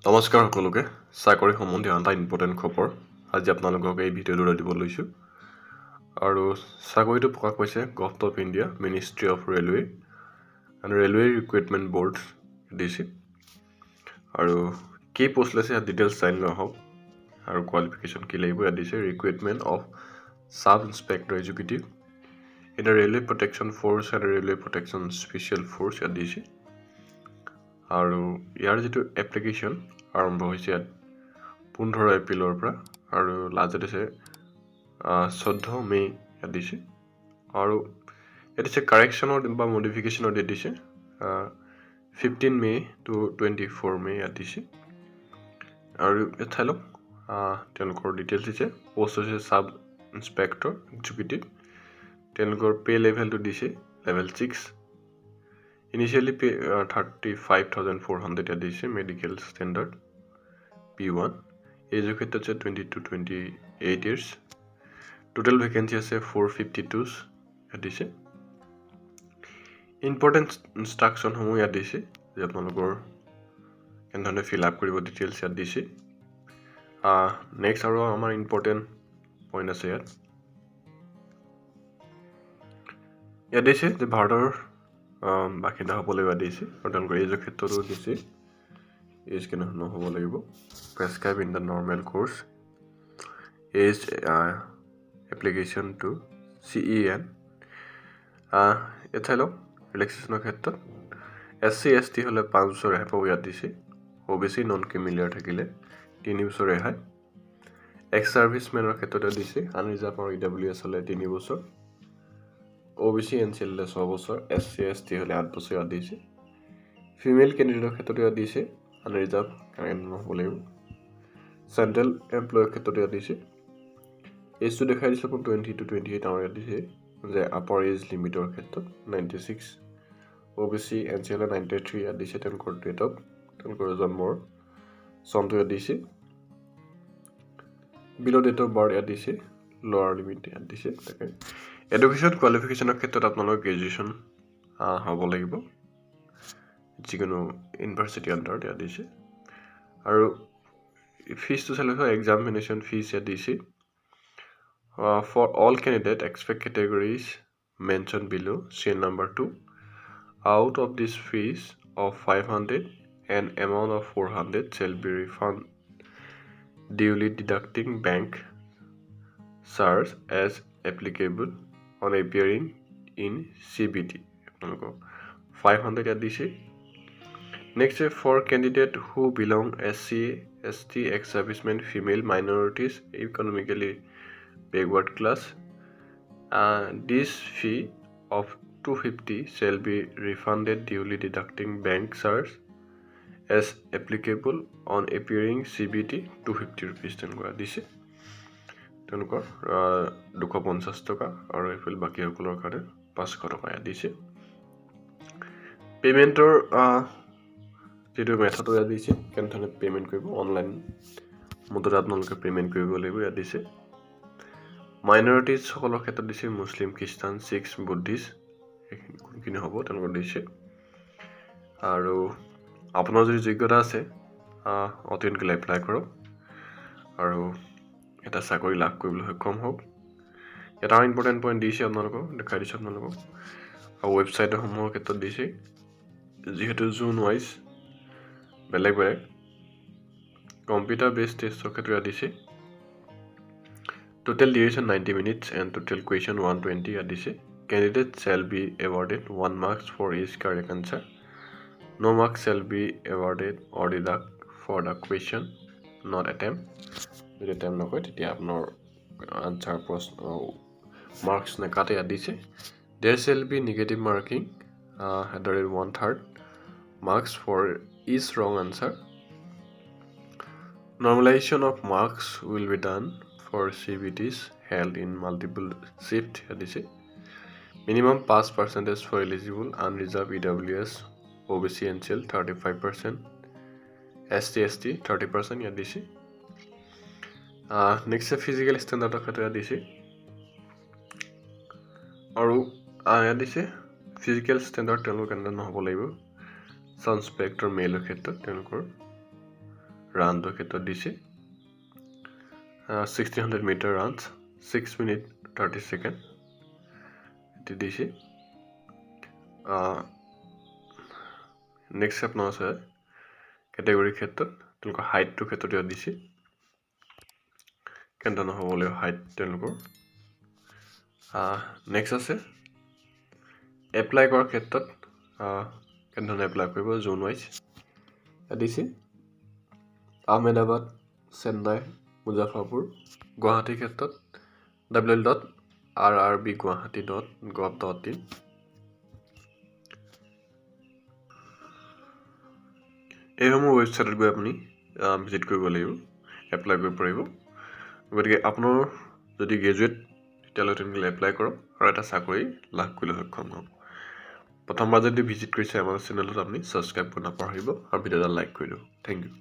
নমস্কাৰ সকলোকে চাকৰি সম্বন্ধীয় এটা ইম্পৰ্টেণ্ট খবৰ আজি আপোনালোকক এই ভিডিঅ'টো দিব লৈছোঁ আৰু চাকৰিটো প্ৰকাশ পাইছে government of India ministry of railway and railway recruitment board দিছে আৰু কি পোষ্ট লৈছে ইয়াত ডিটেইলছ চাই লোৱা হওক আৰু কোৱালিফিকেশ্যন কি লাগিব ইয়াত দিছে ৰিক্ৰুইটমেণ্ট অফ চাব inspector executive in the railway protection force and railway protection special force ইয়াত দিছে আৰু ইয়াৰ যিটো এপ্লিকেশ্যন আৰম্ভ হৈছে ইয়াত 15 এপ্ৰিলৰ পৰা আৰু লাষ্ট ডেট আছে 14 মে ইয়াত দিছে আৰু ইয়াত দিছে কাৰেকশ্যনৰ বা মডিফিকেশ্যনৰ ডেট দিছে 15 মে টু 24 মে ইয়াত দিছে আৰু ইয়াত চাই লওক তেওঁলোকৰ ডিটেইলছ দিছে পোষ্ট হৈছে চাব ইনস্পেক্টৰ এক্সিকিউটিভ তেওঁলোকৰ পে লেভেলটো দিছে level 6 Initially pay 35,400 at this medical standard P1. Age of 20 to 28 years. Total vacancy is 452 at this. Important instruction homo at this. Can fill up with details at this. Next are our important point is here. At this is the border. বাকিটা হ'ব লাগিব দিছে আৰু তেওঁলোকৰ এজৰ ক্ষেত্ৰতো দিছে as কেনে হ'ব লাগিব prescribe in the normal course as application to CEN চাই লওক ৰিলেক্সেশ্যনৰ ক্ষেত্ৰত SC ST হ'লে 5 বছৰ ৰেহাই পাব ইয়াত দিছে OBC নন ক্ৰিমিলিয়াৰ থাকিলে 3 বছৰ ৰেহাই এক্স ছাৰ্ভিচমেনৰ ক্ষেত্ৰতে দিছে আনৰিজাৰ্ভ আৰু EWS হ'লে 3 বছৰ OBC NCL 6 বছৰ SC ST হলে 8 বছৰ ইয়াত দিছে ফিমেল ক্যান্ডিডেটৰ ক্ষেত্ৰত ইয়াত দিছে আনৰিজাৰ্ভ কাৰণ হ'ব লাগিব চেন্ট্ৰেল এমপ্লয়ৰ ক্ষেত্ৰত ইয়াত দিছে এজটো দেখাই দিছে 20 to 28 আৰু ইয়াত দিছে যে আপাৰ এজ লিমিটৰ ক্ষেত্ৰত 96 OBC NCL 93 ইয়াত দিছে তেওঁলোকৰ ডেট অফ তেওঁলোকৰ জন্মৰ চনটো ইয়াত দিছে বিলো ডেট অফ বাৰ্থ ইয়াত দিছে লোৱাৰ লিমিট ইয়াত দিছে তাকে এডুকেশ্যন কোৱালিফিকেশ্যনৰ ক্ষেত্ৰত আপোনালোক গ্ৰেজুৱেশ্যন হ'ব লাগিব যিকোনো ইউনিভাৰ্চিটি আণ্ডাৰত ইয়াত দিছে আৰু ফিজটো চালে এক্সামিনেশ্যন ফিজ ইয়াত দিছে for all candidate except categories mention below chain number 2 out of this fees of 500 and amount of 400 shall be refund duly deducting bank charge as applicable on appearing in CBT 500 at this. Next for candidate who belong SC ST ex-servicemen female minorities economically backward class this fee of 250 shall be refunded duly deducting bank charge as applicable on appearing CBT 250 rupees this. তেওঁলোকৰ 250 টকা আৰু Efil বাকি সকলৰ কাৰণে 500 টকা দিছে পেমেন্টৰ যেটো method ইয়াত দিছে কেনেধৰণে পেমেন্ট কৰিব অনলাইন মুদ্ৰাত আপোনালোকে পেমেন্ট কৰিব লাগিব ইয়াত দিছে মাইনৰিটিজ সকলৰ ক্ষেত্ৰত দিছে মুছলিম খ্ৰীষ্টান শিখ বুদ্ধিষ্ট কোনখিনি হ'ব তেওঁলোকৰ দিছে আৰু আপোনাৰ যদি যোগ্যতা আছে অতি সোনকালে এপ্লাই কৰক আৰু এটা চাকৰি লাভ কৰিবলৈ সক্ষম হওক এটা ইম্পৰ্টেণ্ট পইণ্ট দিছে আপোনালোকক দেখাই দিছোঁ আপোনালোকক আৰু ৱেবছাইটসমূহৰ ক্ষেত্ৰত দিছে যিহেতু জোন ৱাইজ বেলেগ বেলেগ কম্পিউটাৰ বেছড টেষ্টৰ ক্ষেত্ৰত দিছে total duration 90 minutes and total question 120 ইয়াত দিছে candidate shall be awarded 1 marks for each correct answer no marks shall be awarded or deduct for the question not attempt যদি টাইম নকয় তেতিয়া আপোনাৰ আনসাৰ প্ৰশ্ন মাৰ্কস না কাটে দিছে there shall be negative marking at the rate 1/3 marks for each wrong answer normalization of marks will be done for CBTs held in multiple shift দিছে minimum pass percentage for eligible unreserved EWS OBC NCL 35% ST ST 30% ইয়াত দিছে next physical standard ক্ষেত্ৰত দিছে আৰু ইয়াত দিছে physical standard তেওঁলোক কেনে নহব লাগিব সাব ইনস্পেক্টৰ মেলৰ ক্ষেত্ৰত তেওঁলোকৰ ৰানটোৰ ক্ষেত্ৰত দিছে 1600 মিটাৰ ৰানছ 6 মিনিট 30 ছেকেণ্ড এটি দিছে নেক্সট আপোনাৰ আছে কেটেগৰীৰ ক্ষেত্ৰত তেওঁলোকৰ হাইটটোৰ ক্ষেত্ৰত ইয়াত দিছে কেনেধৰণৰ হ'ব লাগিব হাইট তেওঁলোকৰ নেক্সট আছে এপ্লাই কৰাৰ ক্ষেত্ৰত কেনেধৰণে এপ্লাই কৰিব জোন ৱাইজ ইয়াত দিছে আহমেদাবাদ চেন্নাই মুজাফৰপুৰ গুৱাহাটীৰ ক্ষেত্ৰত www.rrbguwahati.gov.in এইসমূহ ৱেবছাইটত গৈ আপুনি ভিজিট কৰিব লাগিব এপ্লাই কৰিব পাৰিব গতিকে আপোনাৰ যদি গ্ৰেজুৱেট তেতিয়াহ'লে তেনেহ'লে এপ্লাই কৰক আৰু এটা চাকৰি লাভ কৰিবলৈ সক্ষম হ'ব প্ৰথমবাৰ যদি ভিজিট কৰিছে আমাৰ চেনেলটোত আপুনি ছাবস্ক্ৰাইব কৰিব নাপাহৰিব আৰু ভিডিঅ'টো লাইক কৰি দিব থেংক ইউ